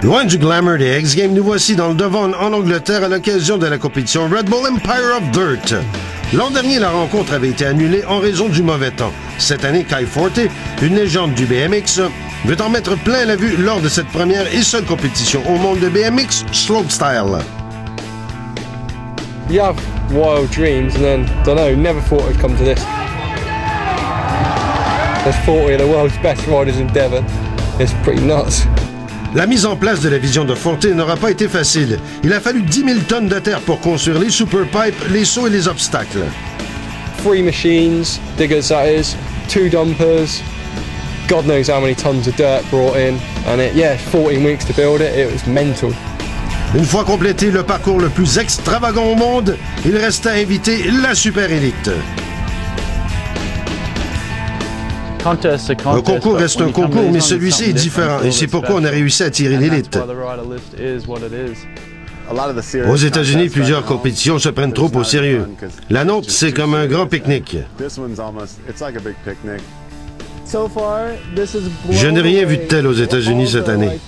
Loin du glamour des X Games, nous voici dans le Devon en Angleterre à l'occasion de la compétition Red Bull Empire of Dirt. L'an dernier, la rencontre avait été annulée en raison du mauvais temps. Cette année, Kai Forte, une légende du BMX, veut en mettre plein la vue lors de cette première et seule compétition au monde de BMX slopestyle. You have wild dreams and then, don't know, never thought it'd come to this. There's 40 of the world's best riders in Devon. It's pretty nuts. La mise en place de la vision de Forte n'aura pas été facile. Il a fallu 10 000 tonnes de terre pour construire les superpipes, les sauts et les obstacles. 3 machines, diggers that is, 2 dumpers, God knows how many tons of dirt brought in, and 14 weeks to build it, it was mental. Une fois complété le parcours le plus extravagant au monde, il reste à inviter la super élite. Le concours reste un concours, mais celui-ci est différent, et c'est pourquoi on a réussi à tirer l'élite. Aux États-Unis, plusieurs compétitions se prennent trop au sérieux. La nôtre, c'est comme un grand pique-nique. Je n'ai rien vu de tel aux États-Unis cette année.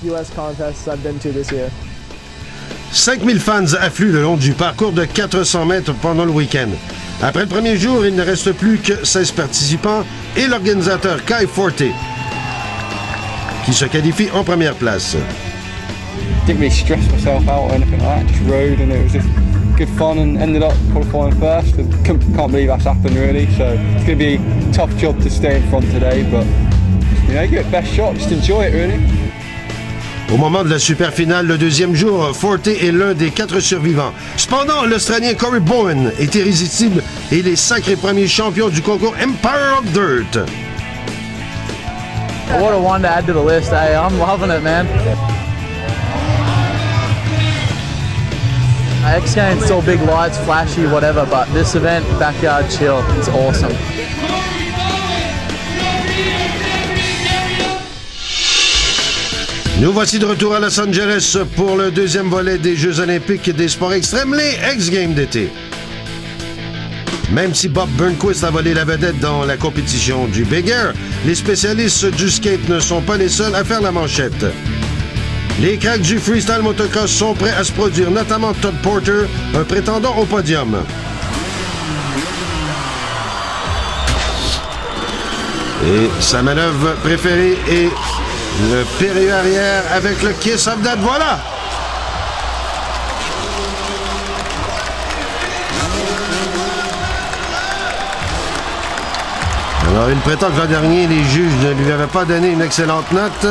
5000 fans affluent le long du parcours de 400 mètres pendant le week-end. Après le premier jour, il ne reste plus que 16 participants et l'organisateur Kai Forte, qui se qualifie en première place. Didn't really stress myself out or anything like that, just rode and it was just good fun and ended up qualifying first. And can't believe that's happened really, so it's going to be a tough job to stay in front today, but you know, give it best shot, just enjoy it really. Au moment de la super finale, le deuxième jour, Forte est l'un des 4 survivants. Cependant, l'Australien Corey Bowen est irrésistible et il est sacré premier champion du concours Empire of Dirt. What a one to add to the list, eh? I'm loving it, man. X Games, still big lights, flashy, whatever, but this event, backyard chill, it's awesome. Nous voici de retour à Los Angeles pour le deuxième volet des Jeux olympiques des sports extrêmes, les X Games d'été. Même si Bob Burnquist a volé la vedette dans la compétition du Big Air, les spécialistes du skate ne sont pas les seuls à faire la manchette. Les cracks du freestyle motocross sont prêts à se produire, notamment Todd Porter, un prétendant au podium. Et sa manœuvre préférée est le périlleux arrière avec le Kiss of Death, voilà! Alors, il prétend que l'an dernier, les juges ne lui avaient pas donné une excellente note.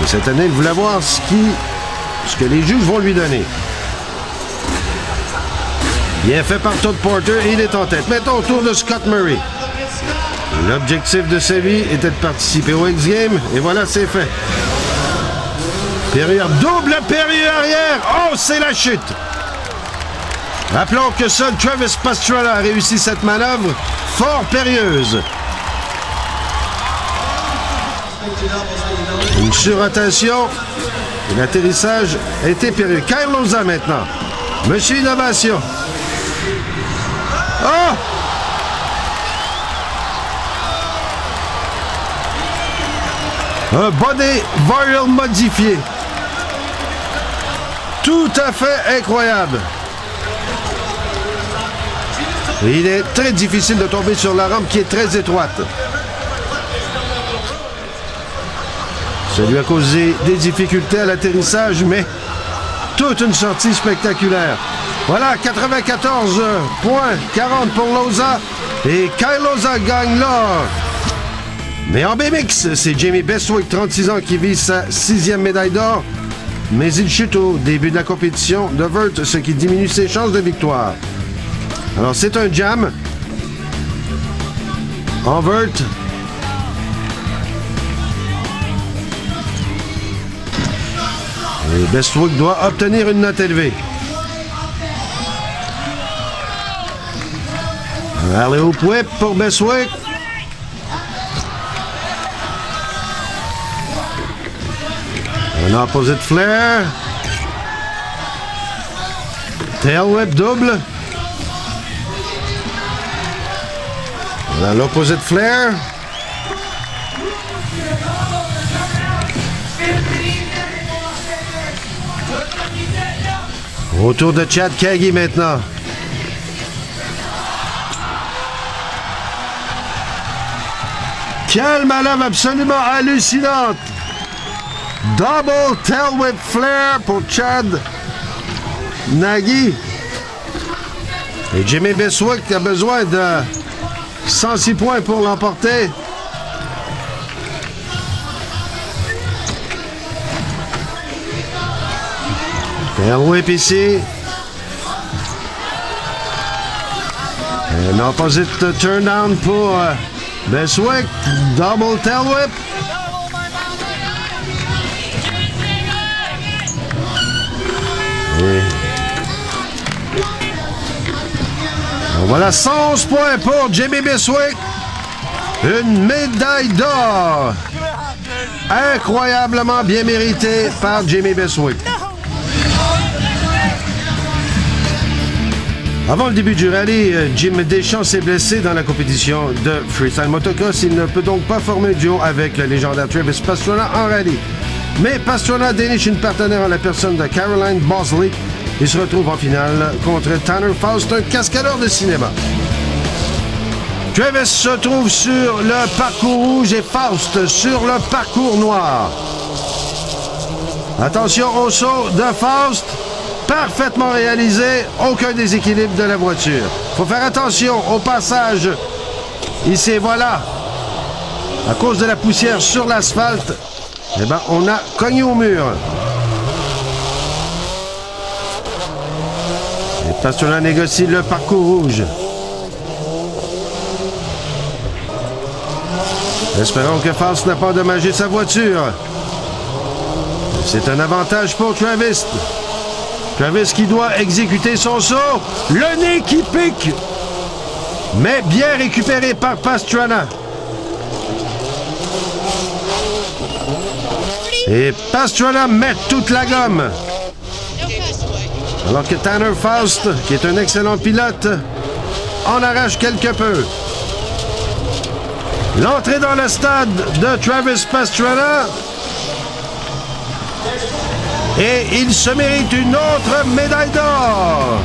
Et cette année, il voulait voir ce que les juges vont lui donner. Bien fait par Todd Porter, et il est en tête. Mettons au tour de Scott Murray. L'objectif de sa vie était de participer au X Games, et voilà, c'est fait. Périlleux, double périlleux arrière! Oh, c'est la chute! Rappelons que seul Travis Pastrana a réussi cette manœuvre fort périlleuse. Une surrotation, et l'atterrissage a été périlleux. Kyle Loza maintenant. Monsieur Innovation. Oh! Un body varial modifié. Tout à fait incroyable. Et il est très difficile de tomber sur la rampe qui est très étroite. Ça lui a causé des difficultés à l'atterrissage, mais toute une sortie spectaculaire. Voilà, 94 points, 40 pour Loza. Et Kyle Loza gagne là. Mais en BMX, c'est Jamie Bestwick, 36 ans, qui vise sa 6e médaille d'or. Mais il chute au début de la compétition de vert, ce qui diminue ses chances de victoire. Alors, c'est un jam. En vert. Et Bestwick doit obtenir une note élevée. Allez au whip pour Bestwick. Un opposite flare. Tail whip double. Voilà l'opposite flare. Autour de Chad Kagi maintenant. Quelle manœuvre absolument hallucinante! Double tail whip flare pour Chad Nagy. Et Jimmy Bisswick a besoin de 106 points pour l'emporter. Tail whip ici. Un opposite turn down pour Bisswick. Double tail whip. Et voilà 111 points pour Jimmy Bisswick. Une médaille d'or. Incroyablement bien méritée par Jimmy Bisswick. Avant le début du rallye, Jim Deschamps s'est blessé dans la compétition de freestyle motocross. Il ne peut donc pas former un duo avec le légendaire Travis Pastrana en rallye. Mais Pastrana déniche une partenaire en la personne de Caroline Bosley et se retrouve en finale contre Tanner Faust, un cascadeur de cinéma. Travis se trouve sur le parcours rouge et Faust sur le parcours noir. Attention au saut de Faust. Parfaitement réalisé, aucun déséquilibre de la voiture. Faut faire attention au passage. Ici, voilà. À cause de la poussière sur l'asphalte, eh ben, on a cogné au mur. Et Pastrana négocie le parcours rouge. Espérons que Faust n'a pas endommagé sa voiture. C'est un avantage pour Travis. Travis qui doit exécuter son saut. Le nez qui pique. Mais bien récupéré par Pastrana. Et Pastrana met toute la gomme. Alors que Tanner Faust, qui est un excellent pilote, en arrache quelque peu. L'entrée dans le stade de Travis Pastrana. Et il se mérite une autre médaille d'or.